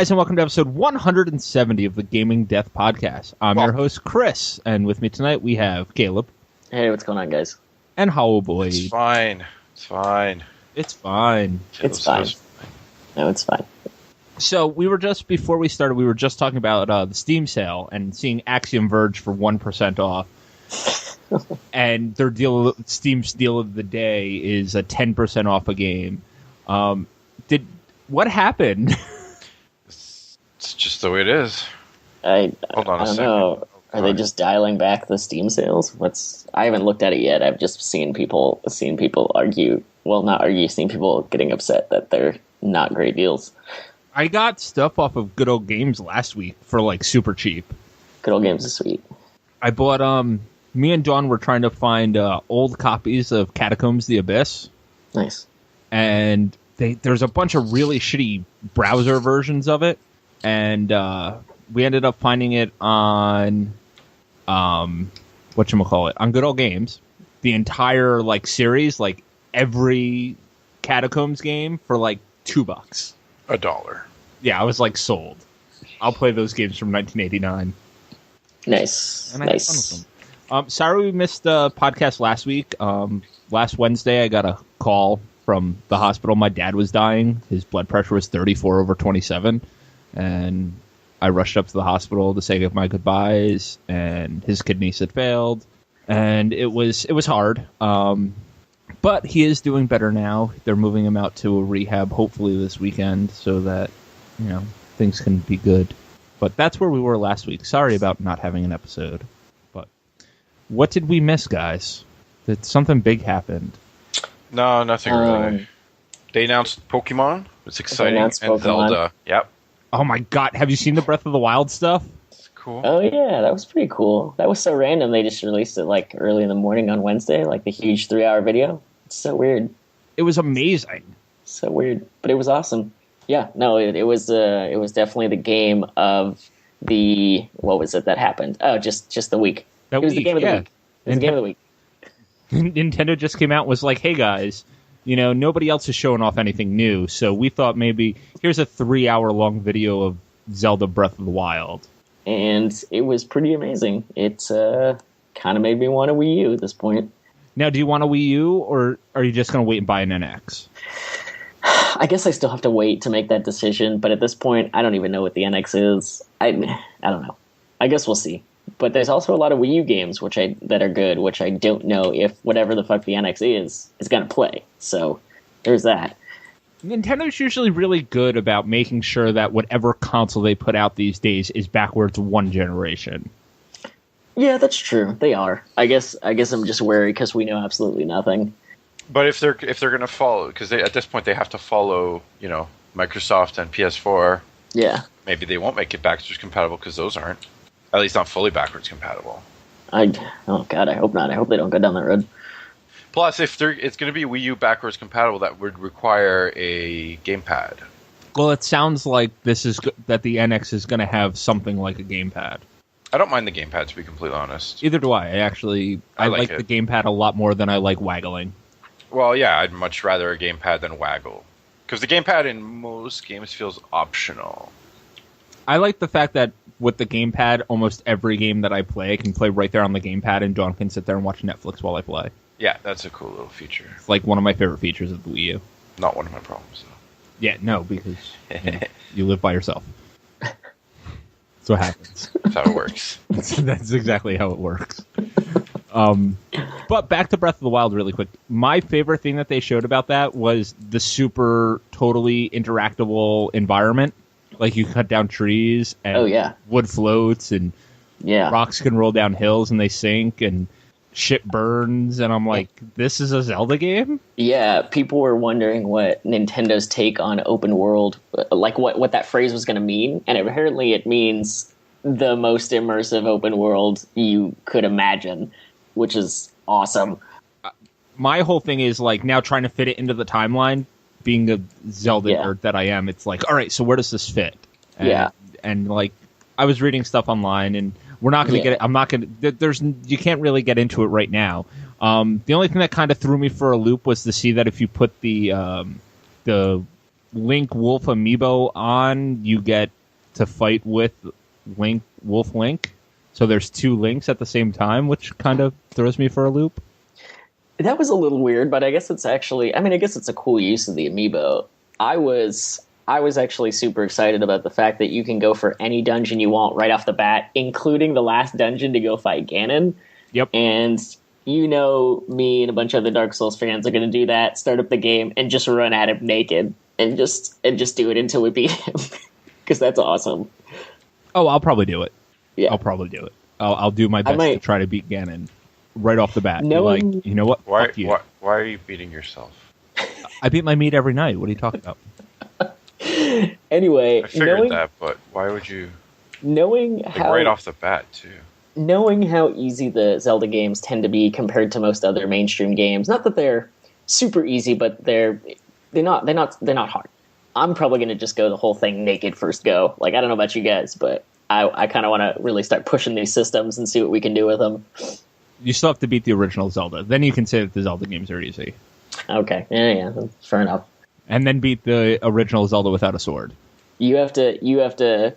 guys, and welcome to episode 170 of the Gaming Death Podcast. I'm your host, Chris, and with me tonight we have Caleb. Hey, what's going on, guys? And Howell Boyd. It's fine. It's fine. It's fine. It's fine. No, it's fine. So before we started, we were just talking about the Steam sale and seeing Axiom Verge for 1% off. And their Steam's deal of the day is a 10% off a game. What happened? It's just the way it is. Hold on a second. know. Are they just dialing back the Steam sales? I haven't looked at it yet. I've just seen people argue. Well, not argue. Seen people getting upset that they're not great deals. I got stuff off of Good Old Games last week for like super cheap. Good Old Games is sweet. I bought me and Dawn were trying to find old copies of Catacombs: The Abyss. Nice. And there's a bunch of really shitty browser versions of it, and we ended up finding it on whatchamacallit, on Good Old Games, the entire like series, like every Catacombs game for like $2. $1. Yeah, I was like sold. I'll play those games from 1989. Nice. And I had fun with them. Sorry we missed the podcast last week. Last Wednesday I got a call from the hospital. My dad was dying. His blood pressure was 34/27, and I rushed up to the hospital to say my goodbyes, and his kidneys had failed, and it was hard. But he is doing better now. They're moving him out to a rehab hopefully this weekend so that, things can be good. But that's where we were last week. Sorry about not having an episode. But what did we miss, guys? Did something big happen? No, nothing really. They announced Pokemon. It's exciting. And Pokemon. Zelda. Yep. Oh my god, have you seen the Breath of the Wild stuff? It's cool. Oh yeah, that was pretty cool. That was so random. They just released it like early in the morning on Wednesday, like the huge 3-hour video. It's so weird. It was amazing. So weird, but it was awesome. Yeah, no, it was definitely the game of what was it that happened? Oh, just the week. It was the game of the week. It was the game of the week. Nintendo just came out and was like, hey guys, nobody else is showing off anything new, so we thought maybe here's a 3-hour long video of Zelda Breath of the Wild. And it was pretty amazing. It kind of made me want a Wii U at this point. Now, do you want a Wii U, or are you just going to wait and buy an NX? I guess I still have to wait to make that decision, but at this point, I don't even know what the NX is. I don't know. I guess we'll see. But there's also a lot of Wii U games that are good, which I don't know if whatever the fuck the NX is going to play. So there's that. Nintendo's usually really good about making sure that whatever console they put out these days is backwards one generation. Yeah, that's true. They are. I guess I'm just wary because we know absolutely nothing. But if they're going to follow, because at this point they have to follow, Microsoft and PS4. Yeah. Maybe they won't make it backwards compatible because those aren't. At least not fully backwards compatible. Oh god, I hope not. I hope they don't go down that road. Plus, if it's going to be Wii U backwards compatible, that would require a gamepad. Well, it sounds like that the NX is going to have something like a gamepad. I don't mind the gamepad, to be completely honest. Either do I. I like the gamepad a lot more than I like waggling. Well, yeah, I'd much rather a gamepad than waggle. Because the gamepad in most games feels optional. I like the fact that with the gamepad, almost every game that I play, I can play right there on the gamepad, and Dawn can sit there and watch Netflix while I play. Yeah, that's a cool little feature. It's like one of my favorite features of the Wii U. Not one of my problems, though. Yeah, no, because you live by yourself. That's what happens. That's how it works. That's exactly how it works. But back to Breath of the Wild really quick. My favorite thing that they showed about that was the super totally interactable environment. Like you cut down trees and wood floats and rocks can roll down hills and they sink and shit burns. And I'm like, this is a Zelda game? Yeah, people were wondering what Nintendo's take on open world, like what that phrase was going to mean. And apparently it means the most immersive open world you could imagine, which is awesome. My whole thing is like now trying to fit it into the timeline. Being the Zelda nerd that I am, it's like, all right, so where does this fit? And like, I was reading stuff online, and we're not going to get it. I'm not going to. You can't really get into it right now. The only thing that kind of threw me for a loop was to see that if you put the Link Wolf amiibo on, you get to fight with Wolf Link. So there's two Links at the same time, which kind of throws me for a loop. That was a little weird, but I guess it's actually, I guess it's a cool use of the amiibo. I was actually super excited about the fact that you can go for any dungeon you want right off the bat, including the last dungeon to go fight Ganon. Yep. And me and a bunch of other Dark Souls fans are going to do that, start up the game, and just run at him naked, and just do it until we beat him, because that's awesome. Oh, I'll probably do it. Yeah. I'll probably do it. I'll do my best to try to beat Ganon right off the bat. You know what? Why are you beating yourself? I beat my meat every night. What are you talking about? Anyway, I figured that, but why would you? Knowing how right off the bat too. Knowing how easy the Zelda games tend to be compared to most other mainstream games, not that they're super easy, but they're not hard. I'm probably going to just go the whole thing naked first go. Like, I don't know about you guys, but I kind of want to really start pushing these systems and see what we can do with them. You still have to beat the original Zelda. Then you can say that the Zelda games are easy. Okay, yeah, fair enough. And then beat the original Zelda without a sword. You have to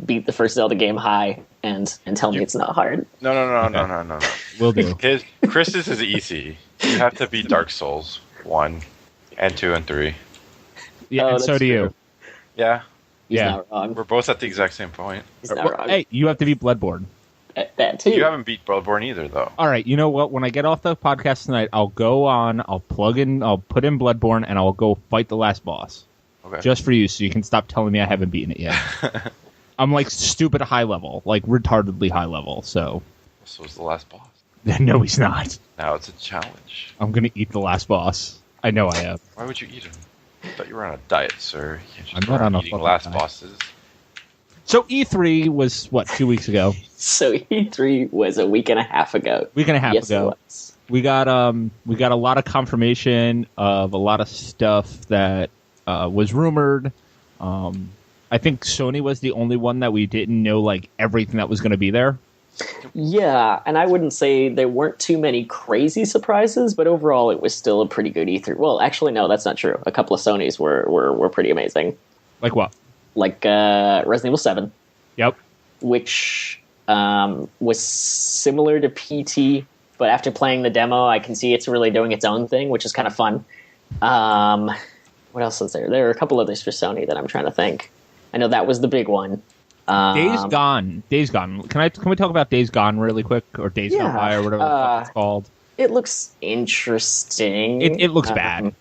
beat the first Zelda game high and tell me it's not hard. No. Will do. Chris's is easy. You have to beat Dark Souls 1 and 2 and 3. Yeah, and so do you. Yeah. He's not wrong. We're both at the exact same point. He's not wrong. Hey, you have to beat Bloodborne. That too. You haven't beat Bloodborne either, though. All right, you know what? When I get off the podcast tonight, I'll put in Bloodborne, and I'll go fight the last boss. Okay. Just for you, so you can stop telling me I haven't beaten it yet. I'm like stupid high level, like retardedly high level, so... So is the last boss. No, he's not. Now it's a challenge. I'm going to eat the last boss. I know I am. Why would you eat him? I thought you were on a diet, sir. You can't just I'm not on a eating fucking last diet. bosses. So E3 was, 2 weeks ago? So E3 was a week and a half ago. Yes, ago. It was. We got a lot of confirmation of a lot of stuff that was rumored. I think Sony was the only one that we didn't know like everything that was going to be there. Yeah, and I wouldn't say there weren't too many crazy surprises, but overall it was still a pretty good E3. Well, actually, no, that's not true. A couple of Sonys were pretty amazing. Like what? Like Resident Evil 7. Yep. Which was similar to PT, but after playing the demo, I can see it's really doing its own thing, which is kind of fun. What else is there? There are a couple others for Sony that I'm trying to think. I know that was the big one. Days Gone. Can we talk about Days Gone really quick, or Days Gone By, or whatever the fuck it's called? It looks interesting. It looks bad.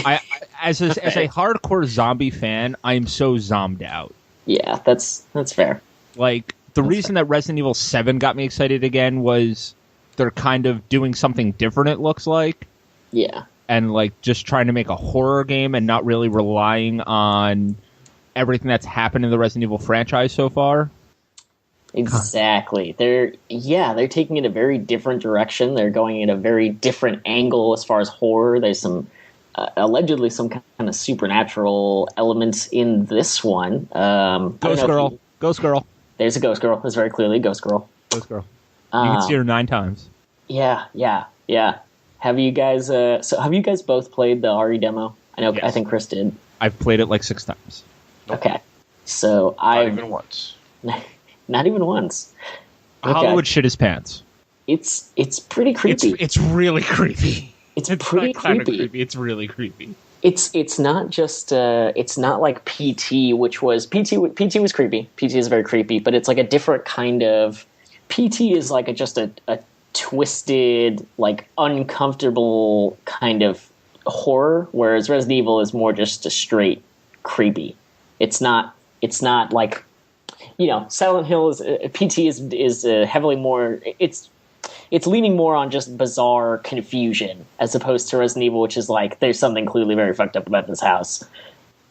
I as a hardcore zombie fan, I am so zommed out. Yeah, that's fair. Like the reason that Resident Evil 7 got me excited again was they're kind of doing something different. It looks like. Yeah. And like just trying to make a horror game and not really relying on everything that's happened in the Resident Evil franchise so far. Exactly. They're taking it a very different direction. They're going in a very different angle as far as horror. There's some allegedly some kind of supernatural elements in this one. Ghost Girl. There's a Ghost Girl. There's very clearly a Ghost Girl. Ghost Girl. You can see her 9 times. Yeah. Have you guys both played the RE demo? I know. Yes. I think Chris did. I've played it like 6 times. Nope. Okay. So Not even once. Not even once. Okay. Hollywood shit his pants. It's pretty creepy. It's really creepy. It's pretty creepy. It's really creepy. It's not just it's not like PT, which was PT was creepy. PT is very creepy, but it's like a different kind of PT is like just a twisted, like uncomfortable kind of horror, whereas Resident Evil is more just a straight creepy. It's not like, you know, Silent Hill is PT is heavily more. It's leaning more on just bizarre confusion as opposed to Resident Evil, which is like there's something clearly very fucked up about this house.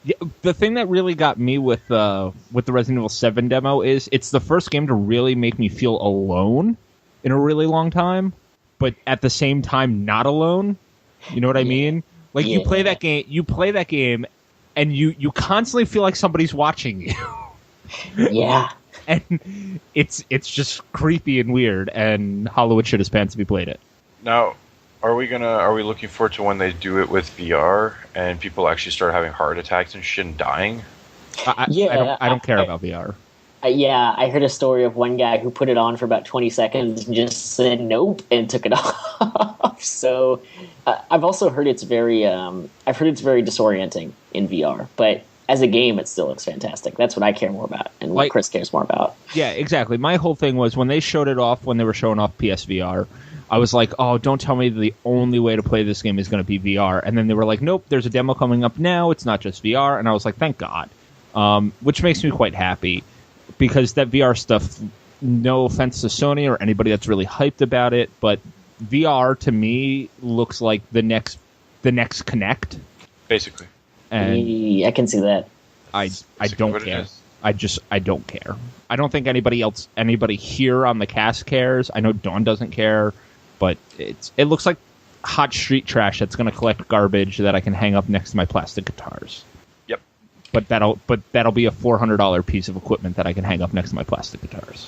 Yeah, the thing that really got me with the Resident Evil 7 demo is it's the first game to really make me feel alone in a really long time, but at the same time not alone. You know what I mean? Like you play that game, and you constantly feel like somebody's watching you. Yeah. And it's just creepy and weird, and Hollywood shit his pants if he played it. Now, are we looking forward to when they do it with VR and people actually start having heart attacks and shit and dying? I don't care about VR. Yeah, I heard a story of one guy who put it on for about 20 seconds and just said nope and took it off. So I've also heard it's very disorienting in VR, but as a game, it still looks fantastic. That's what I care more about, and what Chris cares more about. Yeah, exactly. My whole thing was when they showed it off, when they were showing off PSVR, I was like, oh, don't tell me the only way to play this game is going to be VR. And then they were like, nope, there's a demo coming up now. It's not just VR. And I was like, thank God, which makes me quite happy because that VR stuff, no offense to Sony or anybody that's really hyped about it, but VR to me looks like the next Kinect. Basically. And I can see that. I don't care. I don't care. I don't think anybody here on the cast cares. I know Dawn doesn't care, but it looks like hot street trash that's going to collect garbage that I can hang up next to my plastic guitars. Yep. But that'll be a $400 piece of equipment that I can hang up next to my plastic guitars.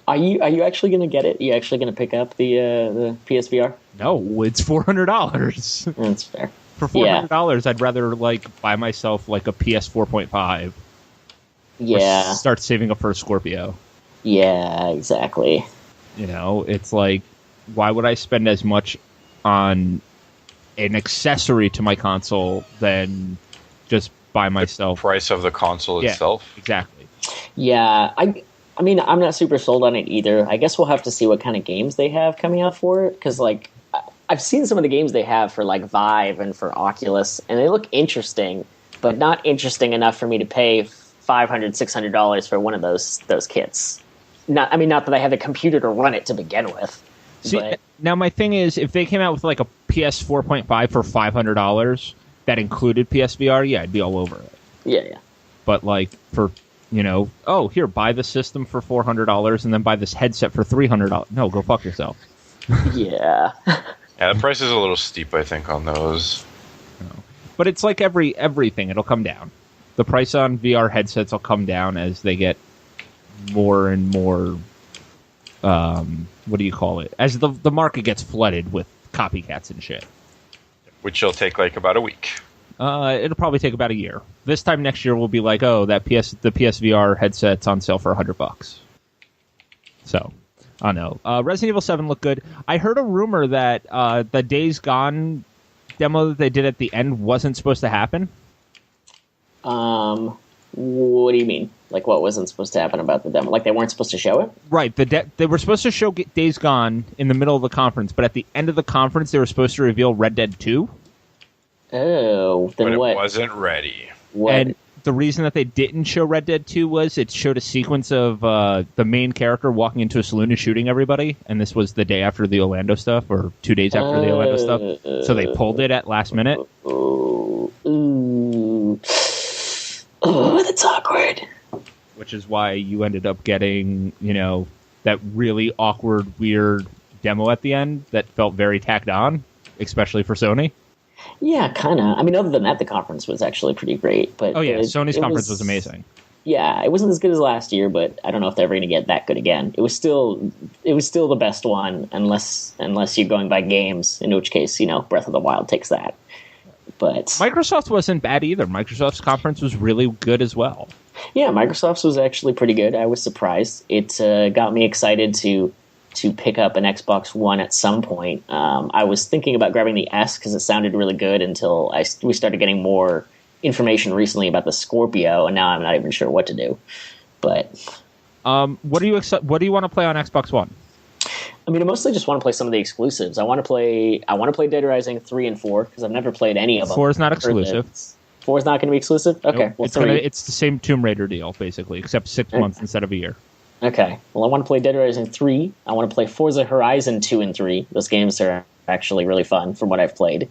Are you actually going to get it? Are you actually going to pick up the PSVR? No, it's $400. That's fair. For $400, I'd rather buy myself a PS 4.5. Yeah. Start saving up for a Scorpio. Yeah, exactly. It's like, why would I spend as much on an accessory to my console than just buy myself the price of the console itself? Exactly. Yeah, I mean, I'm not super sold on it either. I guess we'll have to see what kind of games they have coming out for it, because I've seen some of the games they have for Vive and for Oculus, and they look interesting, but not interesting enough for me to pay $500, $600 for one of those kits. Not that I have the computer to run it to begin with. See, now my thing is, if they came out with a PS 4.5 for $500 that included PSVR, yeah, I'd be all over it. Yeah. But for here, buy the system for $400 and then buy this headset for $300. No, go fuck yourself. Yeah. Yeah, the price is a little steep, I think, on those. But it's like everything. It'll come down. The price on VR headsets will come down as they get more and more, what do you call it? As the market gets flooded with copycats and shit. Which will take about a week. It'll probably take about a year. This time next year, we'll be like, oh, the PSVR headset's on sale for $100. So, I don't know. Resident Evil 7 looked good. I heard a rumor that the Days Gone demo that they did at the end wasn't supposed to happen. What do you mean? What wasn't supposed to happen about the demo? They weren't supposed to show it? Right. They were supposed to show Days Gone in the middle of the conference, but at the end of the conference, they were supposed to reveal Red Dead 2. Oh, then but what? It wasn't ready. What? And the reason that they didn't show Red Dead 2 was it showed a sequence of the main character walking into a saloon and shooting everybody, and this was the day after the Orlando stuff, or 2 days after the Orlando stuff, so they pulled it at last minute. Oh, that's awkward. Which is why you ended up getting, that really awkward, weird demo at the end that felt very tacked on, especially for Sony. Yeah, kind of. I mean, other than that, the conference was actually pretty great. But Sony's conference was amazing. Yeah, it wasn't as good as last year, but I don't know if they're ever going to get that good again. It was still the best one, unless you're going by games, in which case, Breath of the Wild takes that. But Microsoft wasn't bad either. Microsoft's conference was really good as well. Yeah, Microsoft's was actually pretty good. I was surprised. It got me excited to pick up an Xbox One at some point. I was thinking about grabbing the S because it sounded really good until we started getting more information recently about the Scorpio, and now I'm not even sure what to do. But what do you want to play on Xbox One? I mean, I mostly just want to play some of the exclusives. I want to play Dead Rising 3 and 4 because I've never played any of them. 4 is not exclusive. 4 is not going to be exclusive? Okay, nope. well, It's the same Tomb Raider deal, basically, except 6 months instead of a year. Okay, well, I want to play Dead Rising 3. I want to play Forza Horizon 2 and 3. Those games are actually really fun from what I've played.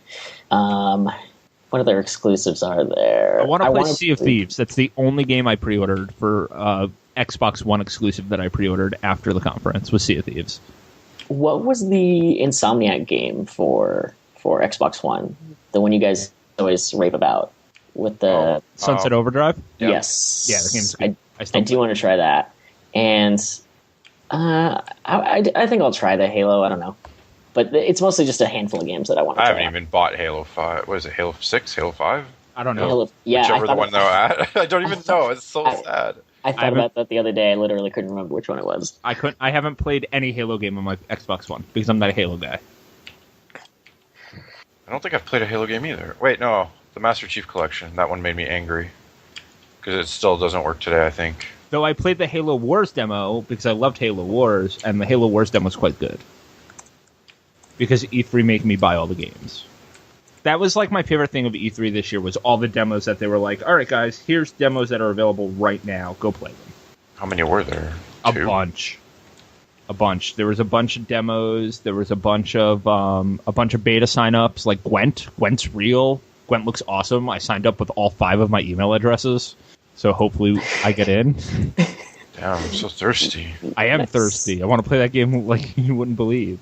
What other exclusives are there? I want to play Sea of Thieves. That's the only game I pre-ordered for Xbox One exclusive that I pre-ordered after the conference was Sea of Thieves. What was the Insomniac game for Xbox One? The one you guys always rave about with the Sunset Overdrive? Yes. Yeah, the game's good. I do want to try that. And I think I'll try the Halo. I don't know. But it's mostly just a handful of games that I want to try. I haven't even bought Halo 5. What is it, Halo 6? Halo 5? I don't know. Yeah, Whichever the one they're at. I don't even know. It's so sad. I thought about that the other day. I literally couldn't remember which one it was. I haven't played any Halo game on my Xbox One because I'm not a Halo guy. I don't think I've played a Halo game either. Wait, no. The Master Chief Collection. That one made me angry. Because it still doesn't work today, I think. Though I played the Halo Wars demo because I loved Halo Wars, and the Halo Wars demo was quite good. Because E3 made me buy all the games. That was like my favorite thing of E3 this year was all the demos that they were like, all right, guys, here's demos that are available right now. Go play them. How many were there? A bunch. There was a bunch of demos. There was a bunch of beta signups. Like Gwent. Gwent's real. Gwent looks awesome. I signed up with all 5 of my email addresses, so hopefully I get in. Damn, I'm so thirsty. I am thirsty. I want to play that game like you wouldn't believe.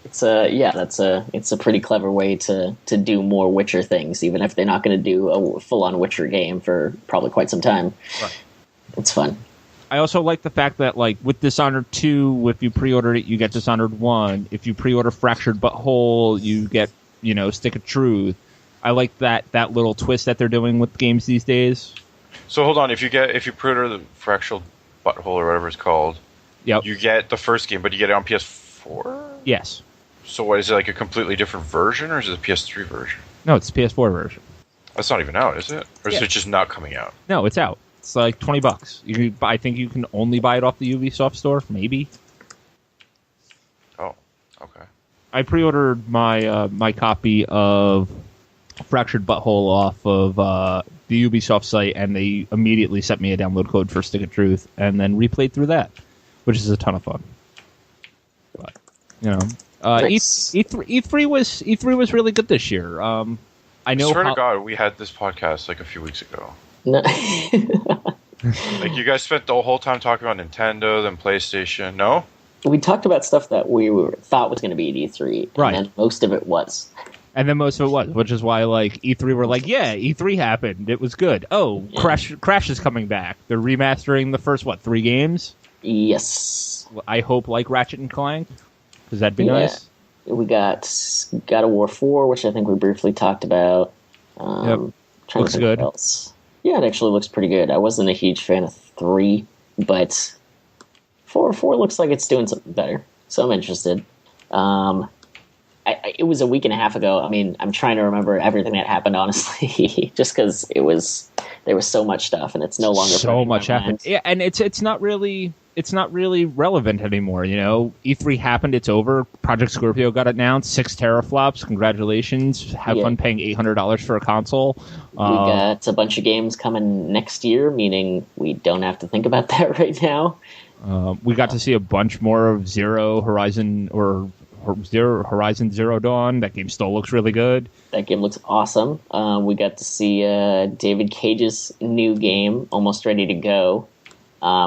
It's a pretty clever way to do more Witcher things, even if they're not going to do a full-on Witcher game for probably quite some time. Right. It's fun. I also like the fact that, like, with Dishonored 2, if you pre-order it, you get Dishonored 1. If you pre-order Fractured Butthole, you get, Stick of Truth. I like that little twist that they're doing with games these days. So hold on, if you pre-order the Fractured Butthole or whatever it's called, yep. You get the first game, but you get it on PS4? Yes. So what, is it like a completely different version, or is it a PS3 version? No, it's the PS4 version. That's not even out, is it? Or is it just not coming out? No, it's out. It's like $20. I think you can only buy it off the Ubisoft store, maybe. Oh, okay. I pre-ordered my copy of Fractured Butthole off of the Ubisoft site, and they immediately sent me a download code for Stick of Truth, and then replayed through that, which is a ton of fun. But Nice. E3 was really good this year. I know. Swear to God, we had this podcast like a few weeks ago. No. Like you guys spent the whole time talking about Nintendo, then PlayStation. No. We talked about stuff that we thought was going to be at E3, right? And most of it was. And then most of it was, which is why like E3 were like, yeah, E3 happened. It was good. Oh, yeah. Crash is coming back. They're remastering the first 3 games. Yes. I hope like Ratchet and Clank, because that'd be nice. We got God of War 4, which I think we briefly talked about. Yep. Looks good. What else. Yeah, it actually looks pretty good. I wasn't a huge fan of 3, but 4 looks like it's doing something better, so I'm interested. It was a week and a half ago. I mean, I'm trying to remember everything that happened, honestly, just because there was so much stuff, and it's no longer so much happened. Yeah, and it's not really relevant anymore. E3 happened. It's over. Project Scorpio got announced. 6 teraflops. Congratulations. Have fun paying $800 for a console. We got a bunch of games coming next year, meaning we don't have to think about that right now. We got to see a bunch more of Horizon Zero Dawn. That game still looks really good. That game looks awesome. We got to see David Cage's new game, almost ready to go,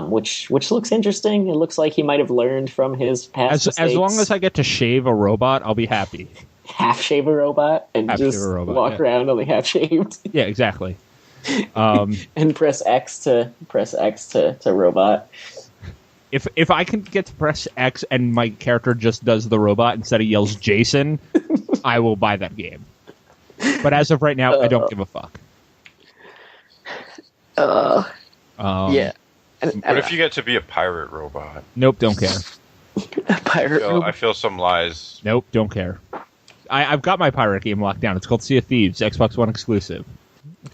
which looks interesting. It looks like he might have learned from his past mistakes. As long as I get to shave a robot, I'll be happy. Half shave a robot and walk around only half shaved. Yeah, exactly. And press X to robot. If I can get to press X and my character just does the robot instead of yells Jason, I will buy that game. But as of right now, I don't give a fuck. Yeah. What if you get to be a pirate robot? Nope, don't care. A pirate robot? I feel some lies. Nope, don't care. I've got my pirate game locked down. It's called Sea of Thieves, Xbox One exclusive.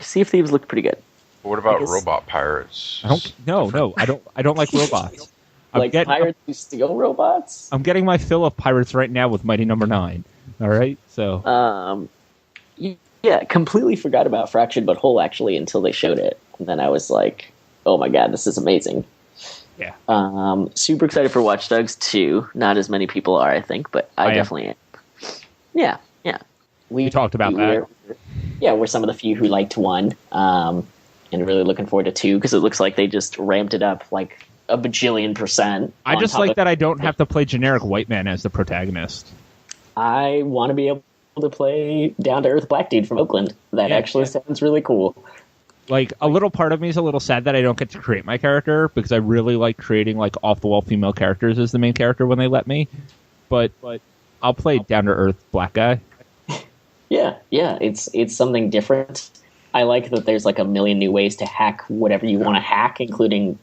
Sea of Thieves looked pretty good. But what about robot pirates? I don't like robots. Pirates who steal robots? I'm getting my fill of pirates right now with Mighty Number 9. All right, so yeah, completely forgot about Fractured Butthole actually until they showed it, and then I was like, oh my god, this is amazing. Yeah. Super excited for Watch Dogs 2. Not as many people are, I think, but I definitely am. Yeah. We talked about that. We're some of the few who liked 1, and really looking forward to 2 because it looks like they just ramped it up like a bajillion %. I just like that I don't have to play generic white man as the protagonist. I want to be able to play down-to-earth black dude from Oakland. That actually sounds really cool. Like, a little part of me is a little sad that I don't get to create my character, because I really like creating, like, off-the-wall female characters as the main character when they let me. But I'll play down-to-earth black guy. Yeah, it's something different. I like that there's like a million new ways to hack whatever you want to hack, including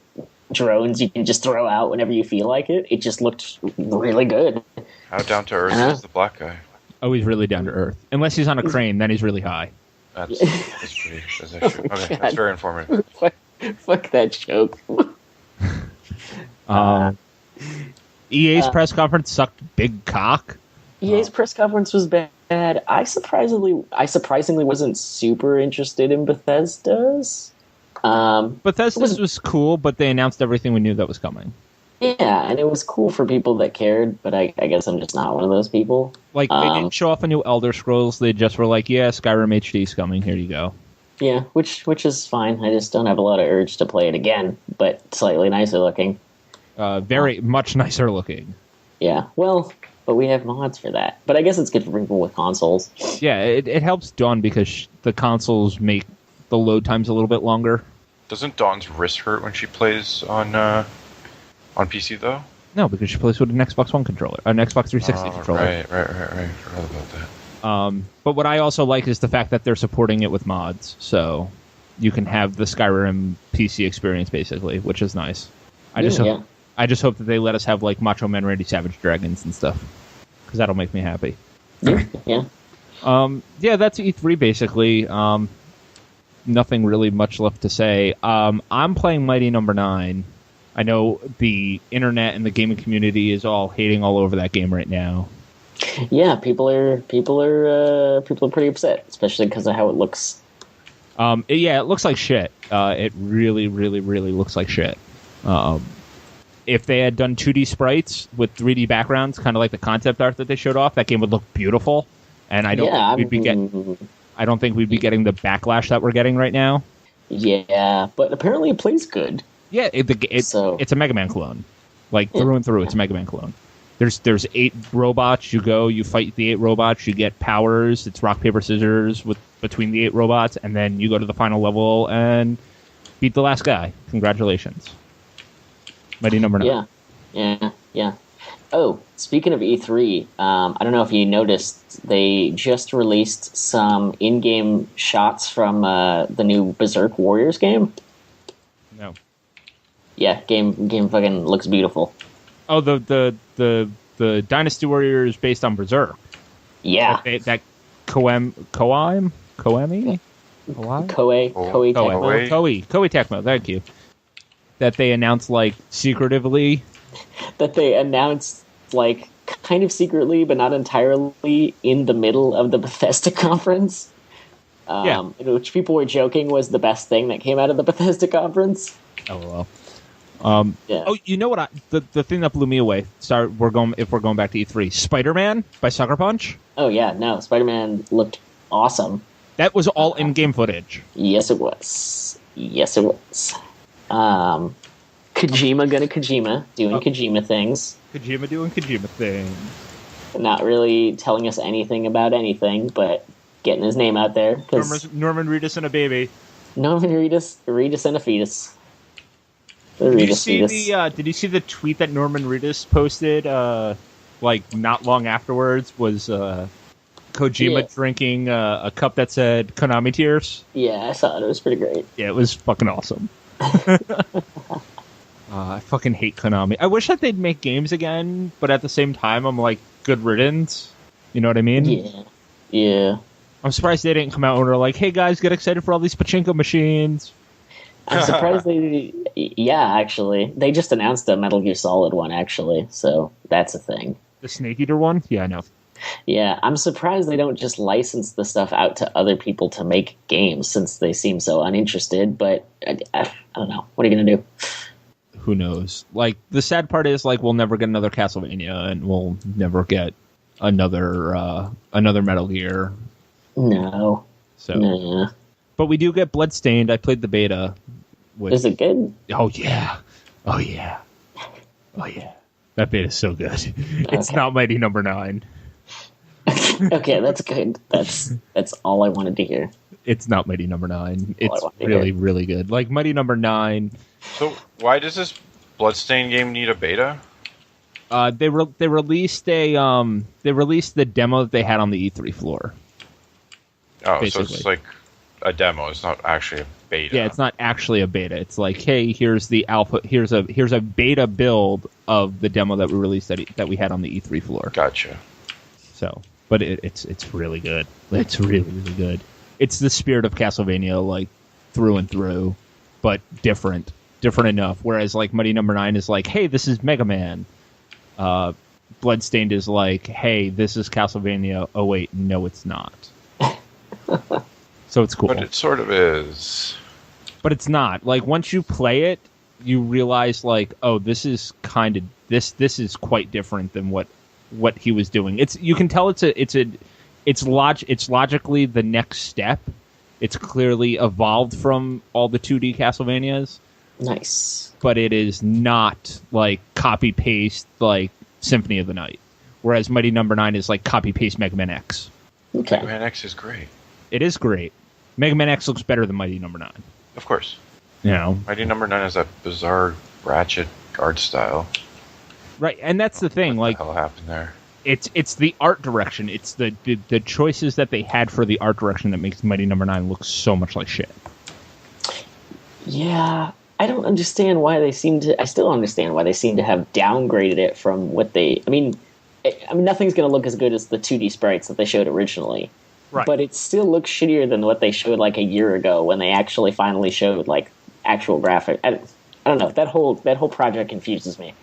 drones you can just throw out whenever you feel like it. It just looked really good. How down to earth is the black guy? Oh, he's really down to earth. Unless he's on a crane, then he's really high. That's pretty. That's actually, okay, that's very informative. Fuck that joke. EA's press conference sucked big cock. EA's press conference was bad. I surprisingly wasn't super interested in Bethesda's. Bethesda's was cool, but they announced everything we knew that was coming. Yeah, and it was cool for people that cared, but I guess I'm just not one of those people. Like, they didn't show off a new Elder Scrolls. They just were like, yeah, Skyrim HD's coming. Here you go. Yeah, which is fine. I just don't have a lot of urge to play it again, but slightly nicer looking. Very much nicer looking. Yeah, well, but we have mods for that. But I guess it's good for people with consoles. Yeah, it helps Dawn because the consoles make the load times a little bit longer. Doesn't Dawn's wrist hurt when she plays on PC though? No, because she plays with an Xbox One controller, an Xbox 360 controller. Right. Forgot about that. But what I also like is the fact that they're supporting it with mods, so you can have the Skyrim PC experience basically, which is nice. I just hope that they let us have like Macho Man Randy Savage dragons and stuff, because that'll make me happy. Yeah. Yeah, that's E3 basically. Nothing really much left to say. I'm playing Mighty Number 9. I know the internet and the gaming community is all hating all over that game right now. Yeah, people are pretty upset, especially because of how it looks. It looks like shit. It really, really, really looks like shit. If they had done 2D sprites with 3D backgrounds, kind of like the concept art that they showed off, that game would look beautiful. And I don't think we'd be getting the backlash that we're getting right now. Yeah, but apparently it plays good. Yeah, it's a Mega Man clone, like through and through. It's a Mega Man clone. There's 8 robots. You fight the 8 robots. You get powers. It's rock paper scissors between the 8 robots, and then you go to the final level and beat the last guy. Congratulations, Mighty Number 9. Yeah. Oh, speaking of E3, I don't know if you noticed, they just released some in-game shots from the new Berserk Warriors game. No. Yeah, game fucking looks beautiful. Oh, the Dynasty Warriors based on Berserk. Yeah. That Koei Tecmo. Thank you. That they announced like secretively. That they announced like kind of secretly, but not entirely, in the middle of the Bethesda conference. Which people were joking was the best thing that came out of the Bethesda conference. Oh well. Yeah. Oh, you know what? The thing that blew me away. Sorry, we're going back to E3. Spider-Man by Sucker Punch. Oh yeah, no, Spider-Man looked awesome. That was all in-game footage. Yes, it was. Kojima doing Kojima things. Kojima doing Kojima things. Not really telling us anything about anything, but getting his name out there. Norman Reedus and a baby. Norman Reedus and a fetus. Did you see the tweet that Norman Reedus posted? Like not long afterwards, was Kojima drinking a cup that said Konami tears. Yeah, I saw it. It was pretty great. Yeah, it was fucking awesome. I fucking hate Konami. I wish that they'd make games again, but at the same time, I'm like, good riddance. You know what I mean? Yeah. I'm surprised they didn't come out and were like, hey guys, get excited for all these pachinko machines. I'm surprised actually. They just announced a Metal Gear Solid one, actually, so that's a thing. The Snake Eater one? Yeah, I know. Yeah, I'm surprised they don't just license the stuff out to other people to make games, since they seem so uninterested, but I don't know. What are you going to do? Who knows? Like, the sad part is, like, we'll never get another Castlevania, and we'll never get another Metal Gear. No. So. Nah. But we do get Bloodstained. I played the beta. Is it good? Oh, yeah. That beta's so good. It's not Mighty Number 9. Okay, that's good. That's all I wanted to hear. It's not Mighty Number 9. It's really, really good. Like, Mighty Number 9... So, why does this Bloodstained game need a beta? They released the demo that they had on the E3 floor. Oh, basically. So it's like a demo. It's not actually a beta. Yeah, it's not actually a beta. It's like, hey, here's the alpha. Here's a beta build of the demo that we released that we had on the E3 floor. Gotcha. So, but it's really good. It's really, really good. It's the spirit of Castlevania, like through and through, but different enough. Whereas like Mighty Number 9 is like, hey, this is Mega Man. Bloodstained is like, hey, this is Castlevania. Oh wait, no, it's not. So it's cool. But it sort of is. But it's not. Like once you play it, you realize like, oh, this is kind of this is quite different than what he was doing. You can tell it's logically the next step. It's clearly evolved from all the 2D Castlevanias. Nice. But it is not like copy paste like Symphony of the Night. Whereas Mighty Number 9 is like copy paste Mega Man X. Okay. Mega Man X is great. It is great. Mega Man X looks better than Mighty Number 9. Of course. You know. Mighty Number 9 has that bizarre ratchet art style. Right, and that's the thing. What like, the hell happened there? It's the art direction. It's the choices that they had for the art direction that makes Mighty Number 9 look so much like shit. Yeah, I don't understand why they seem to. I still don't understand why they seem to have downgraded it from what they. I mean, nothing's going to look as good as the 2D sprites that they showed originally. Right. But it still looks shittier than what they showed like a year ago when they actually finally showed like actual graphic. I don't know. That whole project confuses me.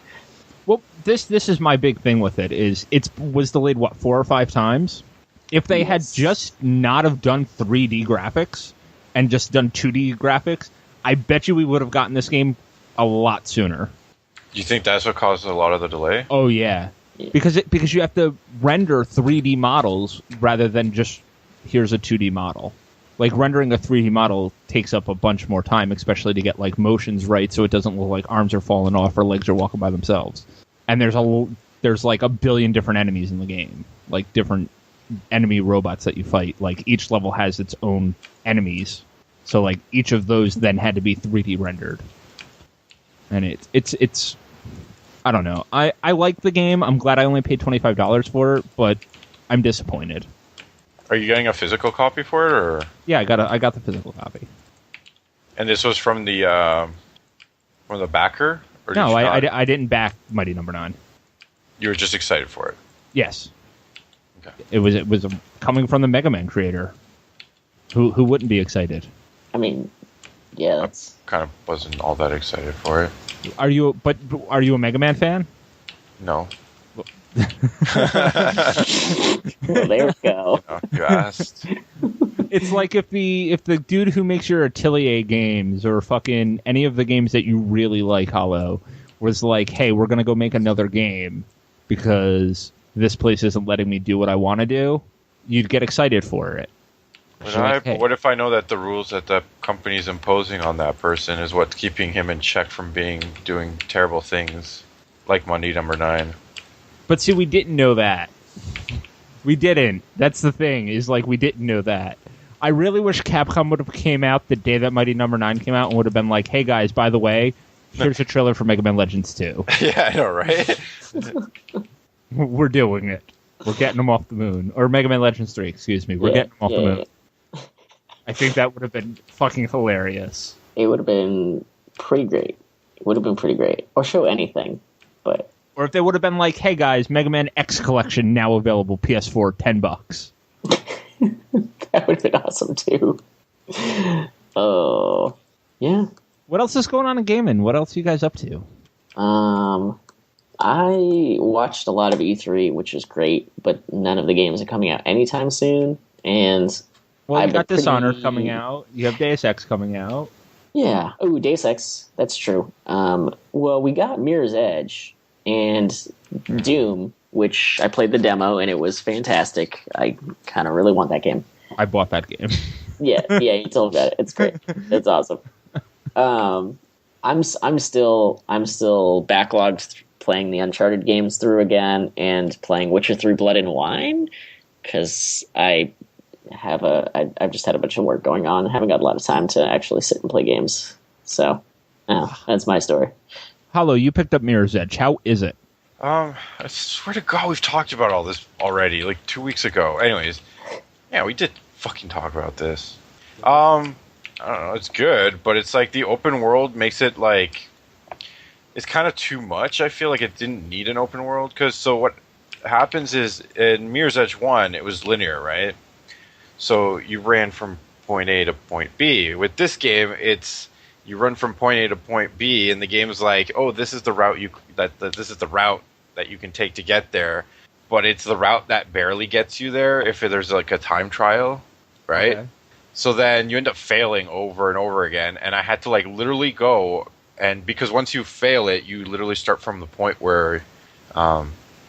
Well, this is my big thing with it is it was delayed 4 or 5 times. If they had just not have done 3D graphics and just done 2D graphics, I bet you we would have gotten this game a lot sooner. Do you think that's what caused a lot of the delay? Oh yeah, because you have to render 3D models rather than just here's a 2D model. Like rendering a 3D model takes up a bunch more time, especially to get like motions right, so it doesn't look like arms are falling off or legs are walking by themselves. And there's like a billion different enemies in the game, like different enemy robots that you fight. Like each level has its own enemies, so like each of those then had to be 3D rendered. And it's I don't know. I like the game. I'm glad I only paid $25 for it, but I'm disappointed. Are you getting a physical copy for it, or? Yeah, I got the physical copy. And this was from the backer? Or No, did you not? I didn't back Mighty Number 9. You were just excited for it. Yes. Okay. It was coming from the Mega Man creator. Who wouldn't be excited? I mean, yeah, that's. Kind of wasn't all that excited for it. Are you a Mega Man fan? No. Well, there we go. You asked. It's like if the dude who makes your Atelier games or fucking any of the games that you really like, Hollow, was like, hey, we're gonna go make another game because this place isn't letting me do what I want to do, you'd get excited for it. But what if I know that the rules that the company's imposing on that person is what's keeping him in check from doing terrible things, like Mighty Number 9? But see, we didn't know that. We didn't. That's the thing, is like we didn't know that. I really wish Capcom would have came out the day that Mighty Number 9 came out and would have been like, hey guys, by the way, here's a trailer for Mega Man Legends 2. Yeah, I know, right? We're doing it. We're getting them off the moon. Or Mega Man Legends 3, excuse me. We're getting them off the moon. I think that would have been fucking hilarious. It would have been pretty great. It would have been pretty great. Or show anything, but... Or if they would have been like, hey guys, Mega Man X Collection now available, PS4, $10. That would have been awesome, too. Oh, yeah. What else is going on in gaming? What else are you guys up to? I watched a lot of E3, which is great, but none of the games are coming out anytime soon, and... Well, you got Dishonored coming out. You have Deus Ex coming out. Yeah. Oh, Deus Ex. That's true. Well, we got Mirror's Edge and Doom, which I played the demo, and it was fantastic. I kind of really want that game. I bought that game. Yeah, you told me about it. It's great. It's awesome. I'm still backlogged playing the Uncharted games through again and playing Witcher 3 Blood and Wine because I've just had a bunch of work going on. I haven't got a lot of time to actually sit and play games. So, that's my story. Hollow, you picked up Mirror's Edge. How is it? I swear to God, we've talked about all this already, like 2 weeks ago. Anyways, yeah, we did fucking talk about this. I don't know. It's good, but it's like the open world makes it like it's kind of too much. I feel like it didn't need an open world so what happens is in Mirror's Edge 1, it was linear, right? So you ran from point A to point B. With this game, it's you run from point A to point B, and the game is like, oh, this is the route this is the route that you can take to get there, but it's the route that barely gets you there if there's like a time trial, right? Okay. So then you end up failing over and over again, and I had to like literally go, and because once you fail it, you literally start from the point where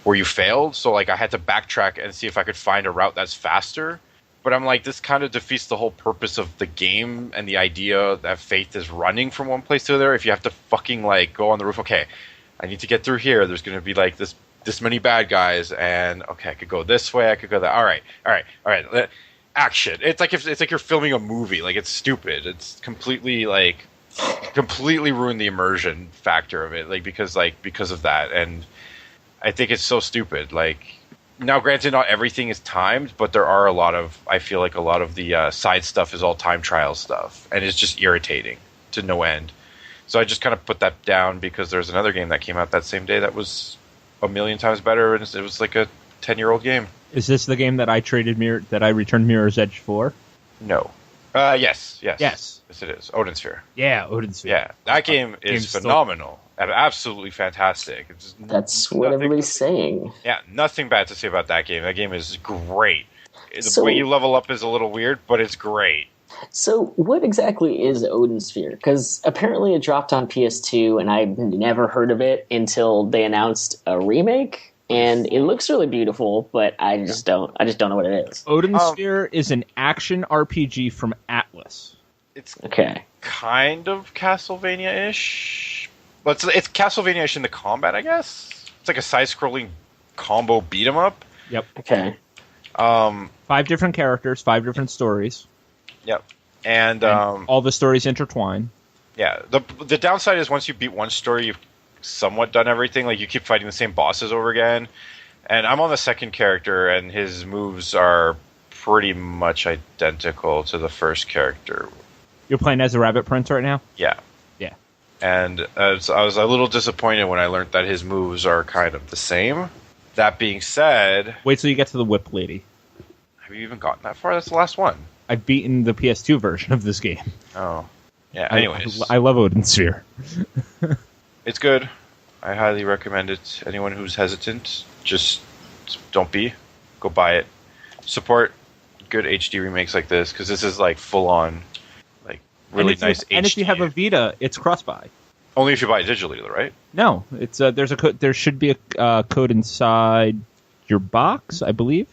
you failed. So like I had to backtrack and see if I could find a route that's faster. But I'm like, this kind of defeats the whole purpose of the game and the idea that Faith is running from one place to the other. If you have to fucking like go on the roof, okay, I need to get through here. There's going to be like this many bad guys, and okay, I could go this way, I could go that. All right. Action. It's like you're filming a movie. Like it's stupid. It's completely ruined the immersion factor of it. Like because of that, and I think it's so stupid. Like. Now, granted, not everything is timed, but there are I feel like a lot of the side stuff is all time trial stuff, and it's just irritating to no end. So I just kind of put that down because there's another game that came out that same day that was a million times better, and it was like a 10-year-old game. Is this the game that I returned Mirror's Edge for? No. Yes. Yes, it is. Odin Sphere. Yeah, Odin Sphere. Yeah, that game is phenomenal. Absolutely fantastic. That's what everybody's saying. Yeah, nothing bad to say about that game. That game is great. The way you level up is a little weird, but it's great. So what exactly is Odin Sphere? Because apparently it dropped on PS2, and I never heard of it until they announced a remake. And it looks really beautiful, but I just don't know what it is. Odin Sphere is an action RPG from Atlas. It's kind of Castlevania-ish. But it's Castlevania-ish in the combat, I guess. It's like a side-scrolling combo beat-em-up. Yep. Okay. 5 different characters, 5 different stories. Yep. And all the stories intertwine. Yeah. The downside is once you beat one story, you've somewhat done everything. Like, you keep fighting the same bosses over again. And I'm on the second character, and his moves are pretty much identical to the first character. You're playing as a Rabbit Prince right now? Yeah. Yeah. And I was a little disappointed when I learned that his moves are kind of the same. That being said... Wait till you get to the Whip Lady. Have you even gotten that far? That's the last one. I've beaten the PS2 version of this game. Oh. Yeah, anyways. I love Odin Sphere. It's good. I highly recommend it. Anyone who's hesitant, just don't be. Go buy it. Support good HD remakes like this, because this is like full-on, like really nice HD. And if you have a Vita, it's cross-buy. Only if you buy it digitally, right? No, it's there's a code. There should be a code inside your box, I believe.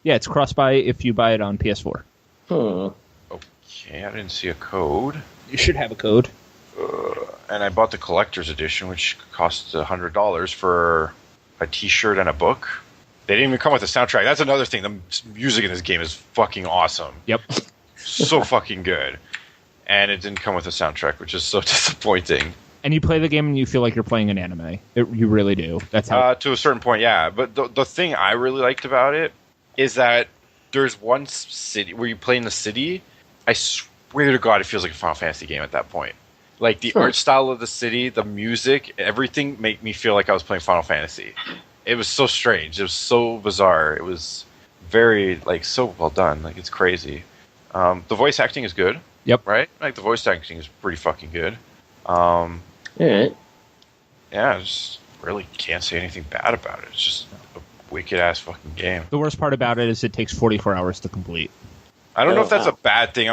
Yeah, it's cross-buy if you buy it on PS4. Okay, I didn't see a code. You should have a code. And I bought the collector's edition, which costs $100 for a T-shirt and a book. They didn't even come with a soundtrack. That's another thing. The music in this game is fucking awesome. Yep. So fucking good. And it didn't come with a soundtrack, which is so disappointing. And you play the game and you feel like you're playing an anime. You really do. That's how. To a certain point, yeah. But the thing I really liked about it is that there's one city where you play in the city. I swear to God, it feels like a Final Fantasy game at that point. Like the art style of the city, the music, everything made me feel like I was playing Final Fantasy. It was so strange. It was so bizarre. It was very, like, so well done. Like, it's crazy. The voice acting is good. Yep. Right? Like, the voice acting is pretty fucking good. Yeah, I just really can't say anything bad about it. It's just a wicked-ass fucking game. The worst part about it is it takes 44 hours to complete. I don't know if that's a bad thing.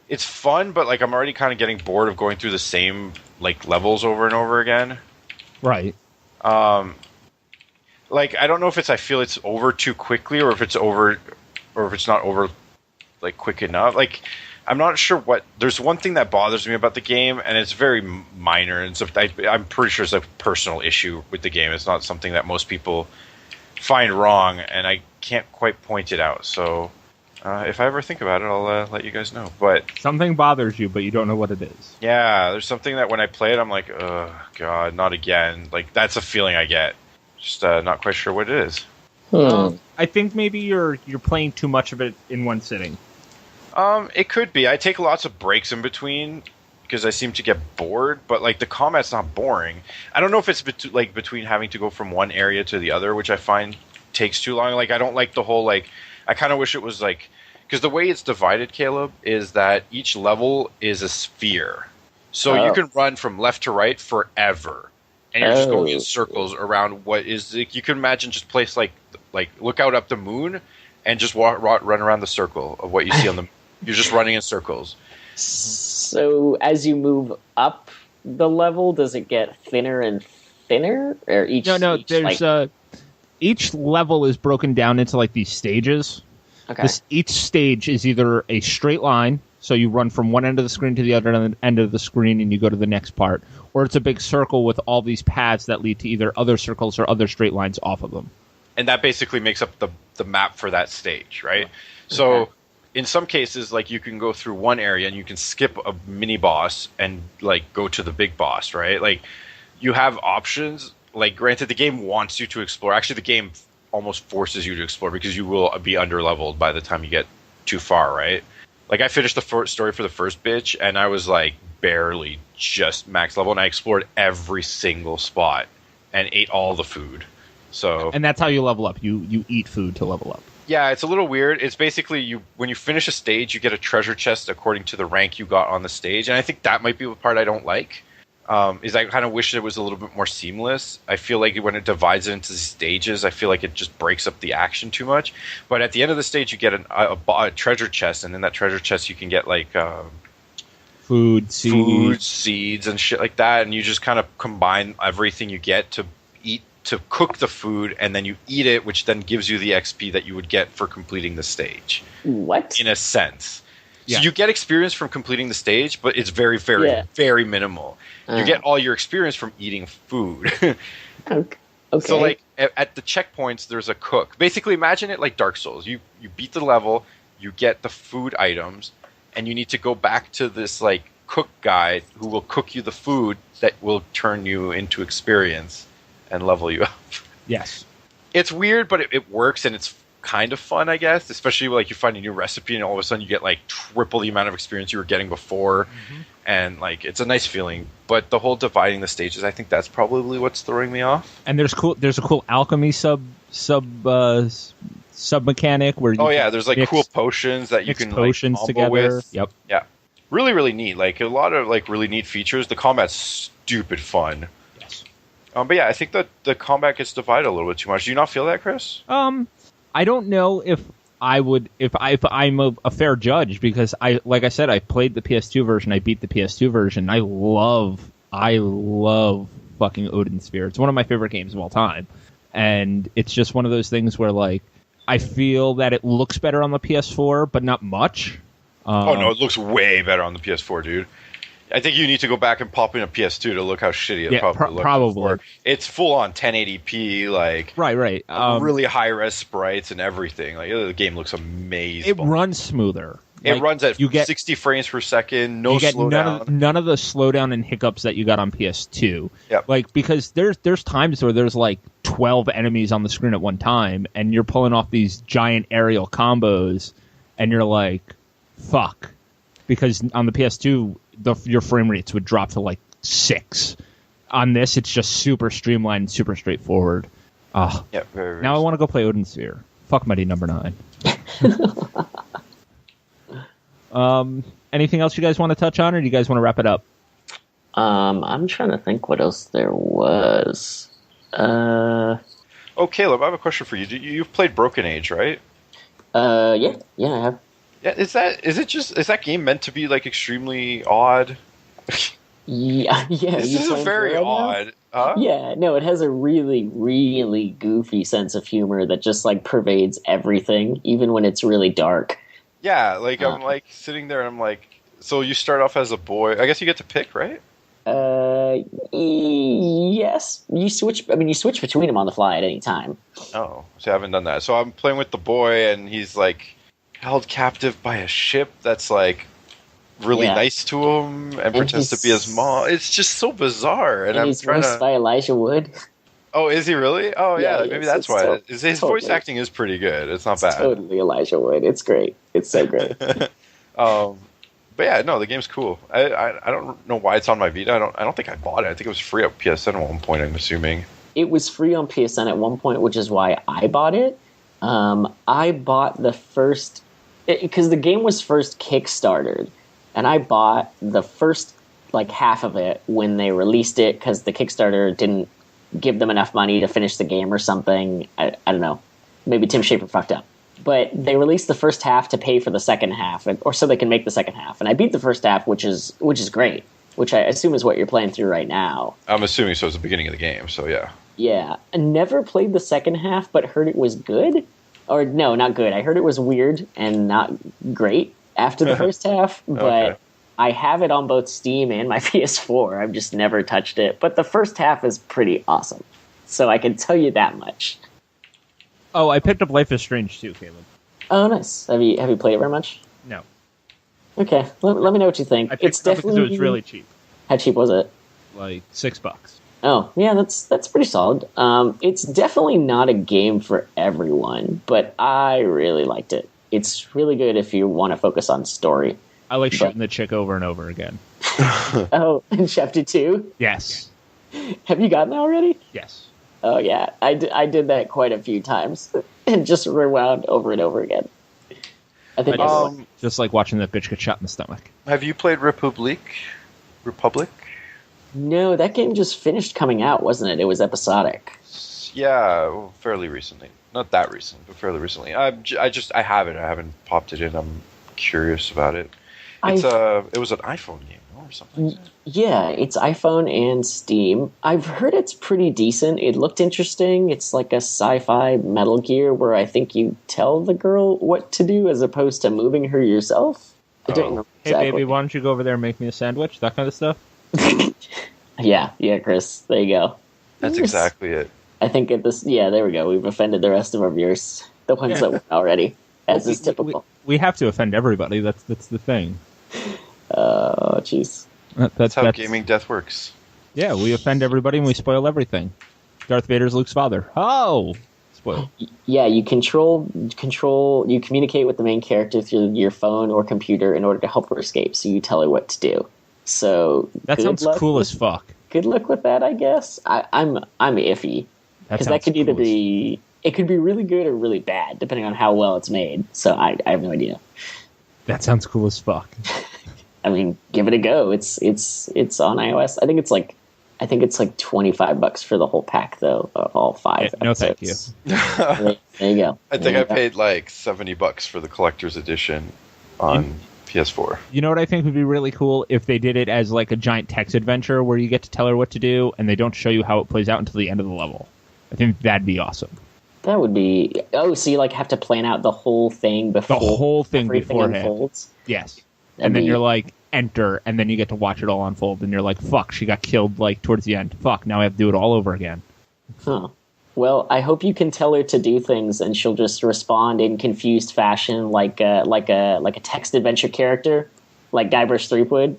It's fun, but, like, I'm already kind of getting bored of going through the same, like, levels over and over again. Right. Like, I don't know if I feel it's over too quickly, or if it's not over, like, quick enough. Like, I'm not sure there's one thing that bothers me about the game, and it's very minor, and so I'm pretty sure it's a personal issue with the game. It's not something that most people find wrong, and I can't quite point it out, so... if I ever think about it, I'll let you guys know. But something bothers you, but you don't know what it is. Yeah, there's something that when I play it, I'm like, oh, God, not again. Like, that's a feeling I get. Just not quite sure what it is. I think maybe you're playing too much of it in one sitting. It could be. I take lots of breaks in between because I seem to get bored, but like the combat's not boring. I don't know if it's between having to go from one area to the other, which I find takes too long. Like I don't like the whole like. I kind of wish it was like because the way it's divided, Caleb, is that each level is a sphere, so you can run from left to right forever, and you're just going in circles around what is. Like, you can imagine just place like look out up the moon and just run around the circle of what you see on the. You're just running in circles. So as you move up the level, does it get thinner and thinner, or each? No. There's each level is broken down into like these stages. Okay. Each stage is either a straight line, so you run from one end of the screen to the other end of the screen, and you go to the next part, or it's a big circle with all these paths that lead to either other circles or other straight lines off of them. And that basically makes up the map for that stage, right? So in some cases, like you can go through one area and you can skip a mini boss and like go to the big boss, right? Like you have options. Like granted, the game wants you to explore. Actually, the game almost forces you to explore because you will be underleveled by the time you get too far, right? Like I finished the first story for the first bitch and I was like barely just max level and I explored every single spot and ate all the food. So and that's how you level up. You eat food to level up. Yeah, it's a little weird. It's basically when you finish a stage, you get a treasure chest according to the rank you got on the stage, and I think that might be the part I don't like. Is I kind of wish it was a little bit more seamless. I feel like when it divides it into stages, I feel like it just breaks up the action too much. But at the end of the stage, you get a treasure chest, and in that treasure chest, you can get like food, seeds, and shit like that, and you just kind of combine everything you get to cook the food, and then you eat it, which then gives you the XP that you would get for completing the stage. What? In a sense. Yeah. So you get experience from completing the stage, but it's very, very, very minimal. You get all your experience from eating food. Okay. So, like, at the checkpoints, there's a cook. Basically, imagine it like Dark Souls. You beat the level, you get the food items, and you need to go back to this, like, cook guy who will cook you the food that will turn you into experience and level you up. Yes. It's weird, but it works, and it's kind of fun, I guess, especially like you find a new recipe and all of a sudden you get like triple the amount of experience you were getting before, and like it's a nice feeling. But the whole dividing the stages, I think that's probably what's throwing me off. And there's a cool alchemy sub mechanic where there's like cool potions that you can potions like, together with. Yep. Yeah, really, really neat. Like a lot of like really neat features. The combat's stupid fun. But yeah, I think that the combat gets divided a little bit too much. Do you not feel that, Chris? I don't know if I would if I'm a fair judge, because like I said, I played the PS2 version. I beat the PS2 version. I love fucking Odin Sphere. It's one of my favorite games of all time, and it's just one of those things where like I feel that it looks better on the PS4, but not much. Oh no, it looks way better on the PS4, dude. I think you need to go back and pop in a PS2 to look how shitty it probably looks. Probably. It's full on 1080p, like right, really high res sprites and everything. Like the game looks amazing. It runs smoother. It runs at 60 frames per second. No slowdown. None of the slowdown and hiccups that you got on PS2. Yep. Like because there's times where there's like 12 enemies on the screen at one time, and you're pulling off these giant aerial combos, and you're like, fuck. Because on the PS2, your frame rates would drop to like 6. On this, it's just super streamlined and super straightforward. Yeah, very, very now I want to go play Odin Sphere. Fuck Mighty Number 9. Anything else you guys want to touch on, or do you guys want to wrap it up? I'm trying to think what else there was. Oh, Caleb, I have a question for you. You've played Broken Age, right? Yeah, I have. Yeah, is that game meant to be like extremely odd? Yeah. This is a very odd. Yeah, no, it has a really, really goofy sense of humor that just like pervades everything, even when it's really dark. Yeah, like I'm like sitting there and I'm like, so you start off as a boy. I guess you get to pick, right? Yes. You switch between them on the fly at any time. Oh, so I haven't done that. So I'm playing with the boy, and he's like held captive by a ship that's like really nice to him and pretends to be his mom. It's just so bizarre. And I'm he's trying voiced by Elijah Wood. Oh, is he really? Oh, yeah. Yeah, Maybe that's why. His voice acting is pretty good. It's not bad. Totally Elijah Wood. It's great. It's so great. But yeah, no, the game's cool. I don't know why it's on my Vita. I don't think I bought it. I think it was free at PSN at one point, I'm assuming. It was free on PSN at one point, which is why I bought it. I bought the first... Because the game was first Kickstartered, and I bought the first half of it when they released it because the Kickstarter didn't give them enough money to finish the game or something. I don't know. Maybe Tim Schafer fucked up. But they released the first half to pay for the second half, or so they can make the second half. And I beat the first half, which is great, which I assume is what you're playing through right now. I'm assuming so. It's the beginning of the game, so yeah. Yeah. I never played the second half, but heard it was good. Or no, not good. I heard it was weird and not great after the first half, but okay. I have it on both Steam and my PS4. I've just never touched it. But the first half is pretty awesome. So I can tell you that much. Oh, I picked up Life is Strange too, Caleb. Oh, nice. Have you played it very much? No. Okay, let me know what you think. It's definitely because it was really cheap. How cheap was it? Like $6. Oh, yeah, that's pretty solid. It's definitely not a game for everyone, but I really liked it. It's really good if you want to focus on story. I like shooting the chick over and over again. Oh, in Chapter 2? Yes. Have you gotten that already? Yes. Oh, yeah. I did that quite a few times and just rewound over and over again. I think just like watching that bitch get shot in the stomach. Have you played Republic? No, that game just finished coming out, wasn't it? It was episodic. Yeah, well, fairly recently. Not that recent, but fairly recently. I have it. I haven't popped it in. I'm curious about it. It was an iPhone game or something. Yeah, it's iPhone and Steam. I've heard it's pretty decent. It looked interesting. It's like a sci-fi Metal Gear where I think you tell the girl what to do as opposed to moving her yourself. I don't remember exactly. Hey, baby, why don't you go over there and make me a sandwich? That kind of stuff? Yeah, Chris. There you go. That's exactly it. I think there we go. We've offended the rest of our viewers. The ones that went already, as is typical. We have to offend everybody. That's the thing. Oh, jeez. That's how Gaming Death works. Yeah, we offend everybody and we spoil everything. Darth Vader's Luke's father. Oh! Spoil. Yeah, you you communicate with the main character through your phone or computer in order to help her escape, so you tell her what to do. So that sounds cool as fuck. Good luck with that, I guess. I'm iffy. Because that could either be... It could be really good or really bad, depending on how well it's made. So I have no idea. That sounds cool as fuck. I mean, give it a go. It's on iOS. I think it's like $25 for the whole pack, though, of all 5 no, episodes. thank you. There you go. I think I paid like $70 for the collector's edition on PS4. You know what I think would be really cool? If they did it as like a giant text adventure where you get to tell her what to do, and they don't show you how it plays out until the end of the level. I think that'd be awesome. That would be... Oh, so you have to plan out the whole thing before... The whole thing everything beforehand. Unfolds? Yes. And then you're like, enter, and then you get to watch it all unfold, and you're like, fuck, she got killed towards the end. Fuck, now I have to do it all over again. Huh. Well, I hope you can tell her to do things, and she'll just respond in confused fashion, like a text adventure character, like Guybrush Threepwood.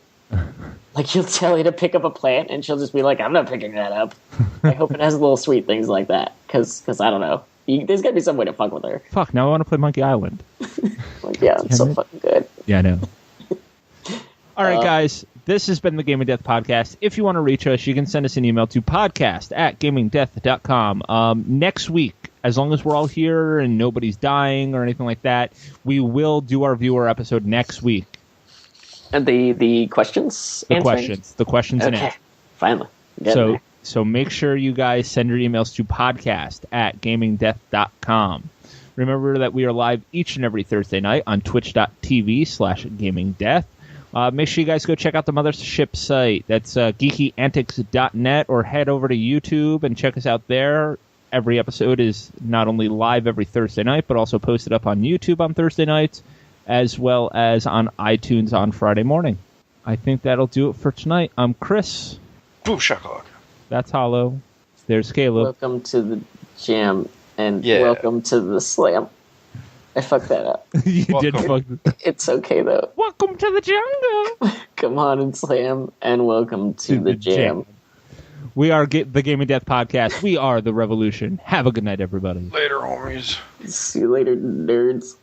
Like, you'll tell her to pick up a plant, and she'll just be like, I'm not picking that up. I hope it has little sweet things like that, because I don't know. There's got to be some way to fuck with her. Fuck, now I want to play Monkey Island. Yeah, it's so fucking good. Yeah, I know. All right, guys, this has been the Game of Death podcast. If you want to reach us, you can send us an email to podcast@gamingdeath.com. Next week, as long as we're all here and nobody's dying or anything like that, we will do our viewer episode next week. And the questions? The questions and answers. Finally. So make sure you guys send your emails to podcast@gamingdeath.com. Remember that we are live each and every Thursday night on twitch.tv/gamingdeath. Make sure you guys go check out the mothership site. That's geekyantics.net, or head over to YouTube and check us out there. Every episode is not only live every Thursday night, but also posted up on YouTube on Thursday nights, as well as on iTunes on Friday morning. I think that'll do it for tonight. I'm Chris. Boo shakalaka. That's Hollow. There's Caleb. Welcome to the jam, and welcome to the slam. I fucked that up. You did fuck it. It's okay, though. Welcome to the jungle. Come on and slam, and welcome to the jam. We are the Game of Death podcast. We are the revolution. Have a good night, everybody. Later, homies. See you later, nerds.